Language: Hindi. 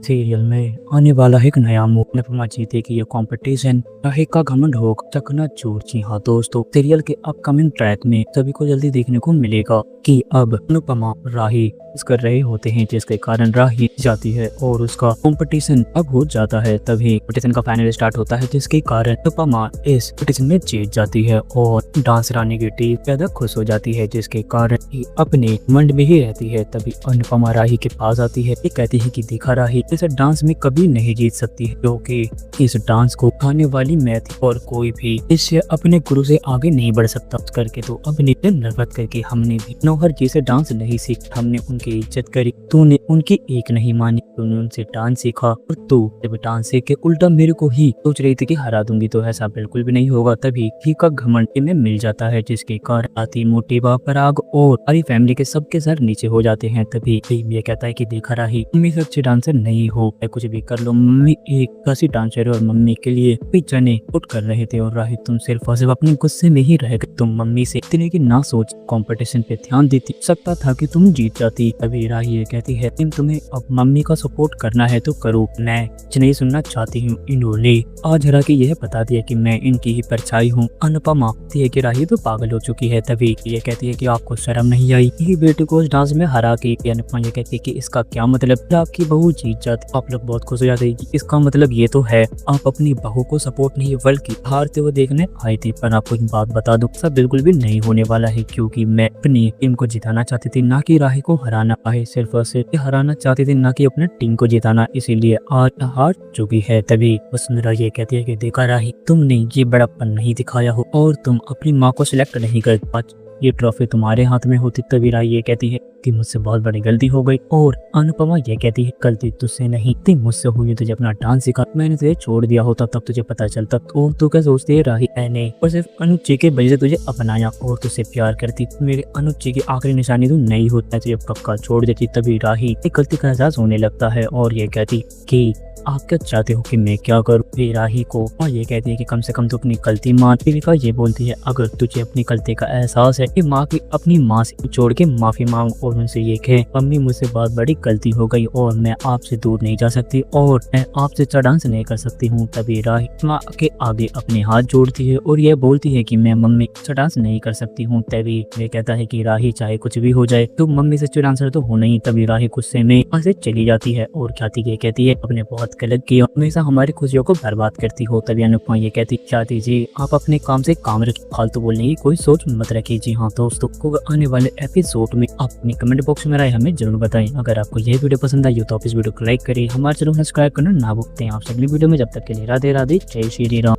सीरियल में आने वाला एक नया मूव अनुपमा जीते की ये कंपटीशन राही का घमंड होगा चकनाचूर। जी हाँ दोस्तों, सीरियल के अपकमिंग ट्रैक में सभी को जल्दी देखने को मिलेगा कि अब अनुपमा राही कर रहे होते हैं, जिसके कारण राही जाती है और उसका कंपटीशन अब हो जाता है। तभी कंपटीशन का फाइनल स्टार्ट होता है, जिसके कारण अनुपमा इस कंपटीशन में जीत जाती है और डांस रानी की टीम ज्यादा खुश हो जाती है, जिसके कारण अपने मंड में ही रहती है। तभी अनुपमा राही के पास आती है, ये कहती है कि देखा राही इस डांस में कभी नहीं जीत सकती है, क्योंकि इस डांस को खाने वाली मैं थी और कोई भी इससे अपने गुरु से आगे नहीं बढ़ सकता। करके तो अपने नफरत करके हमने भी नौहर जी से डांस नहीं सीखा, हमने उनकी इज्जत करी, तूने उनकी एक नहीं मानी, तूने उनसे डांस सीखा और तू जब डांस सीख के उल्टा मेरे को ही सोच रही थी कि हरा दूंगी, तो ऐसा बिल्कुल भी नहीं होगा। तभी ही का घमंड में मिल जाता है, जिसके कारण आती मोटी पराग और हरी फैमिली के सबके सर नीचे हो जाते हैं। तभी ये कहता है कि देखा राही मम्मी से अच्छी डांसर नहीं हो, कुछ भी कर लो, मम्मी एक ऐसी डांसर है और मम्मी के लिए चने उठ कर रहे थे और राही तुम सिर्फ और सिर्फ अपने गुस्से में ही रह गए। तुम मम्मी से इतने की ना सोच कंपटीशन पे ध्यान देती, सकता था कि तुम जीत जाती। अभी राही ये कहती है तुम्हें अब मम्मी का सपोर्ट करना है तो करो, मैं कुछ नहीं सुनना चाहती हूँ। इन्होंने आज हरा के यह बता दिया कि मैं इनकी ही परछाई हूँ। अनुपमा है कि राही तो पागल हो चुकी है। तभी ये कहती है कि आपको शर्म नहीं आई ये बेटे को उस डांस में हरा के। अनुपमा ये कहती है कि इसका क्या मतलब, आपकी बहू जीत जाती, आप लोग बहुत खुश हो जाते हैं। इसका मतलब ये तो है आप अपनी बहू को सपोर्ट नहीं बल्कि हारते हुए देखने आई थी। पर आपको एक बात बता दूं, सब बिल्कुल भी नहीं होने वाला है, क्योंकि मैं अपनी टीम को जिताना चाहती थी, ना कि राही को हराना। राही सिर्फ और सिर्फ हराना चाहती थी, ना कि अपने टीम को जिताना, इसीलिए आज हार चुकी है। तभी वसुंधरा ये कहती है कि देखा राही तुमने ये बड़प्पन नहीं दिखाया हो और तुम अपनी माँ को सिलेक्ट नहीं कर पाए, ये ट्रॉफी तुम्हारे हाथ में होती। तभी राही ये कहती है कि मुझसे बहुत बड़ी गलती हो गई और अनुपमा ये कहती है गलती तुझसे नहीं थी, मुझसे हुई। तुझे अपना डांस सिखा, मैंने तुझे छोड़ दिया होता तब तुझे पता चलता। और तू क्या सोचती है राही, मैंने और सिर्फ अनुची के वजह से तुझे अपनाया और तुझसे प्यार करती, मेरे अनुची की आखिरी निशानी तू नहीं होता, तुझे पक्का छोड़ देती। तभी राही एक गलती का एहसास होने लगता है और ये कहती कि आप क्या चाहते हो कि मैं क्या करूँ। फिर राही को और ये कहती है कि कम से कम तू अपनी गलती मान। फिर ये बोलती है अगर तुझे अपनी गलती का एहसास है कि माँ की अपनी माँ से छोड़ के माफी मांग और उनसे ये कहे मम्मी मुझसे बहुत बड़ी गलती हो गई और मैं आपसे दूर नहीं जा सकती और मैं आपसे डांस नहीं कर सकती हूँ। तभी राही माँ के आगे अपने हाथ जोड़ती है और ये बोलती है कि मैं मम्मी से डांस नहीं कर सकती हूँ। तभी वे कहता है कि राही चाहे कुछ भी हो जाए तो मम्मी से डांसर तो हो नहीं। तभी राही गुस्से में वहाँ से चली जाती है और कहती है अपने बहुत गलत किया, हमेशा हमारी खुशियों को बर्बाद करती हो। तभी अनुपमा ये कहती चाहती जी आप अपने काम से काम रखिए, फालतू बोलने की कोई सोच मत रखिए। जी हाँ दोस्तों, को आने वाले एपिसोड में आप अपनी कमेंट बॉक्स में राय हमें जरूर बताएं। अगर आपको यह वीडियो पसंद आई हो तो आप इस वीडियो को लाइक करें, हमारे चैनल को सब्सक्राइब करना ना भूलते हैं। आप अगली वीडियो में जब तक के लिए राधे राधे, जय श्री राम।